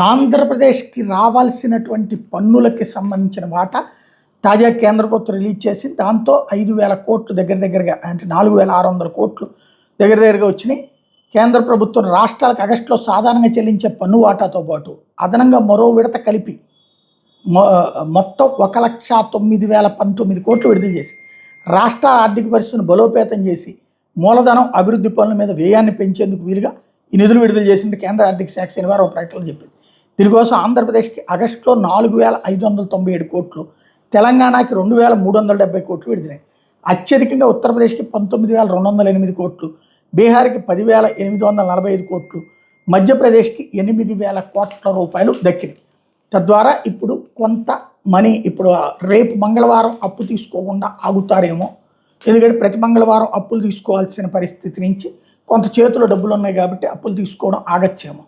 ఆంధ్రప్రదేశ్కి రావాల్సినటువంటి పన్నులకి సంబంధించిన వాటా తాజా కేంద్ర ప్రభుత్వం రిలీజ్ చేసి దాంతో 5,000 కోట్లు దగ్గరగా అంటే 4,600 కోట్లు దగ్గరగా వచ్చినాయి. కేంద్ర ప్రభుత్వం రాష్ట్రాలకు ఆగస్టులో సాధారణంగా చెల్లించే పన్ను వాటాతో పాటు అదనంగా మరో విడత కలిపి మొత్తం 1,09,019 కోట్లు విడుదల చేసి రాష్ట్ర ఆర్థిక పరిస్థితిని బలోపేతం చేసి మూలధనం అభివృద్ధి పనుల మీద వ్యయాన్ని పెంచేందుకు వీలుగా ఈ నిధులు విడుదల చేసింది కేంద్ర ఆర్థిక శాఖ శనివారం ప్రకటనలో చెప్పింది. దీనికోసం ఆంధ్రప్రదేశ్కి ఆగస్టులో 4,597 కోట్లు, తెలంగాణకి 2,370 కోట్లు విడుదలయ్యాయి. అత్యధికంగా ఉత్తరప్రదేశ్కి 19,208 కోట్లు, బీహార్కి 10,845 కోట్లు, మధ్యప్రదేశ్కి 8,000 కోట్ల రూపాయలు దక్కినాయి. తద్వారా ఇప్పుడు కొంత మనీ ఇప్పుడు రేపు మంగళవారం అప్పు తీసుకోకుండా ఆగుతారేమో. ఎందుకంటే ప్రతి మంగళవారం అప్పులు తీసుకోవాల్సిన పరిస్థితి నుంచి కొంత చేతిలో డబ్బులు ఉన్నాయి కాబట్టి అప్పులు తీసుకోవడం ఆగచ్చేమో.